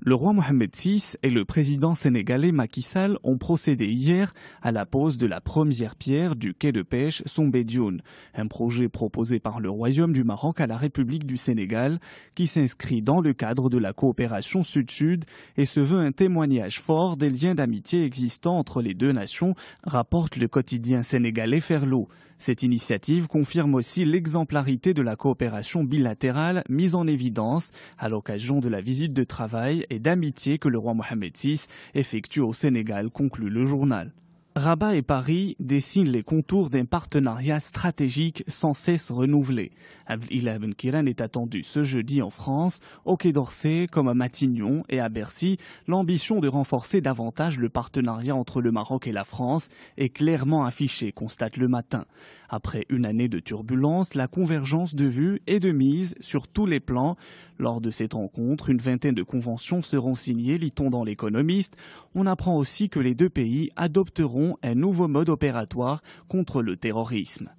Le roi Mohamed VI et le président sénégalais Macky Sall ont procédé hier à la pose de la première pierre du quai de pêche Soumbédioune, un projet proposé par le Royaume du Maroc à la République du Sénégal qui s'inscrit dans le cadre de la coopération Sud-Sud et se veut un témoignage fort des liens d'amitié existants entre les deux nations, rapporte le quotidien sénégalais Ferlo. Cette initiative confirme aussi l'exemplarité de la coopération bilatérale mise en évidence à l'occasion de la visite de travail et d'amitié que le roi Mohamed VI effectue au Sénégal, conclut le journal. Rabat et Paris dessinent les contours d'un partenariat stratégique sans cesse renouvelé. Abdelillah Ben Kiran est attendu ce jeudi en France, au Quai d'Orsay comme à Matignon et à Bercy. L'ambition de renforcer davantage le partenariat entre le Maroc et la France est clairement affichée, constate Le Matin. Après une année de turbulence, la convergence de vues est de mise sur tous les plans. Lors de cette rencontre, une vingtaine de conventions seront signées, lit-on dans l'Économiste. On apprend aussi que les deux pays adopteront un nouveau mode opératoire contre le terrorisme.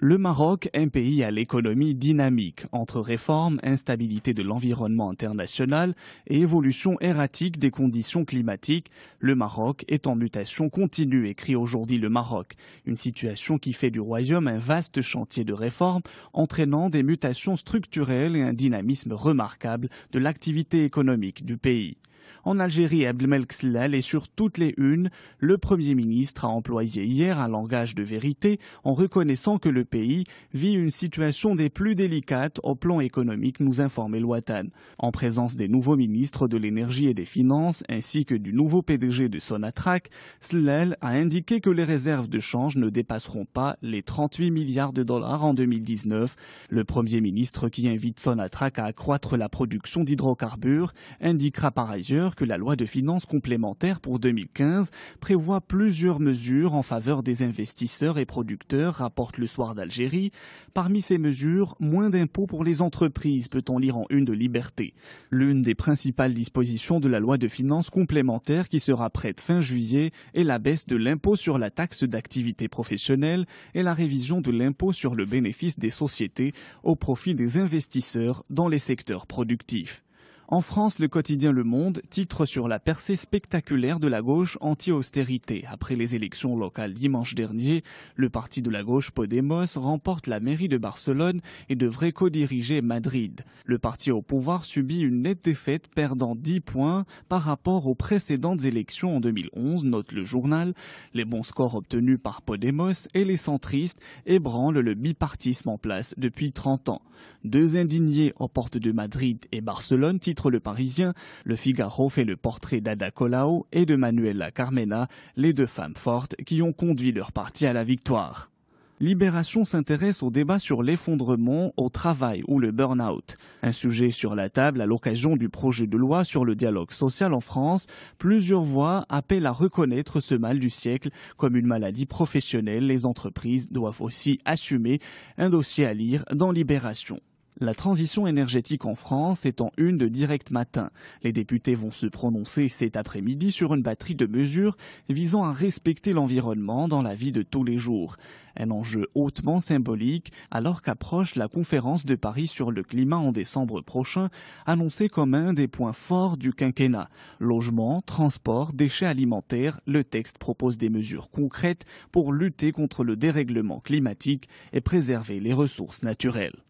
Le Maroc, un pays à l'économie dynamique, entre réformes, instabilité de l'environnement international et évolution erratique des conditions climatiques. Le Maroc est en mutation continue, écrit aujourd'hui Le Maroc. Une situation qui fait du Royaume un vaste chantier de réformes, entraînant des mutations structurelles et un dynamisme remarquable de l'activité économique du pays. En Algérie, Abdelmalek Sellal est sur toutes les unes. Le Premier ministre a employé hier un langage de vérité en reconnaissant que le pays vit une situation des plus délicates au plan économique, nous informe El Watan. En présence des nouveaux ministres de l'énergie et des finances ainsi que du nouveau PDG de Sonatrach, Sellal a indiqué que les réserves de change ne dépasseront pas les 38 milliards de dollars en 2019. Le Premier ministre, qui invite Sonatrach à accroître la production d'hydrocarbures, indiquera par ailleurs que la loi de finances complémentaire pour 2015 prévoit plusieurs mesures en faveur des investisseurs et producteurs, rapporte Le Soir d'Algérie. Parmi ces mesures, moins d'impôts pour les entreprises, peut-on lire en une de Liberté. L'une des principales dispositions de la loi de finances complémentaire qui sera prête fin juillet est la baisse de l'impôt sur la taxe d'activité professionnelle et la révision de l'impôt sur le bénéfice des sociétés au profit des investisseurs dans les secteurs productifs. En France, le quotidien Le Monde titre sur la percée spectaculaire de la gauche anti-austérité. Après les élections locales dimanche dernier, le parti de la gauche Podemos remporte la mairie de Barcelone et devrait co-diriger Madrid. Le parti au pouvoir subit une nette défaite, perdant 10 points par rapport aux précédentes élections en 2011, note le journal. Les bons scores obtenus par Podemos et les centristes ébranlent le bipartisme en place depuis 30 ans. Deux indignés aux portes de Madrid et Barcelone, titre Le Parisien. Le Figaro fait le portrait d'Ada Colau et de Manuela Carmena, les deux femmes fortes qui ont conduit leur parti à la victoire. Libération s'intéresse au débat sur l'effondrement au travail ou le burn-out. Un sujet sur la table à l'occasion du projet de loi sur le dialogue social en France. Plusieurs voix appellent à reconnaître ce mal du siècle comme une maladie professionnelle. Les entreprises doivent aussi assumer. Un dossier à lire dans Libération. La transition énergétique en France est en une de Direct Matin. Les députés vont se prononcer cet après-midi sur une batterie de mesures visant à respecter l'environnement dans la vie de tous les jours. Un enjeu hautement symbolique alors qu'approche la conférence de Paris sur le climat en décembre prochain, annoncée comme un des points forts du quinquennat. Logement, transport, déchets alimentaires, le texte propose des mesures concrètes pour lutter contre le dérèglement climatique et préserver les ressources naturelles.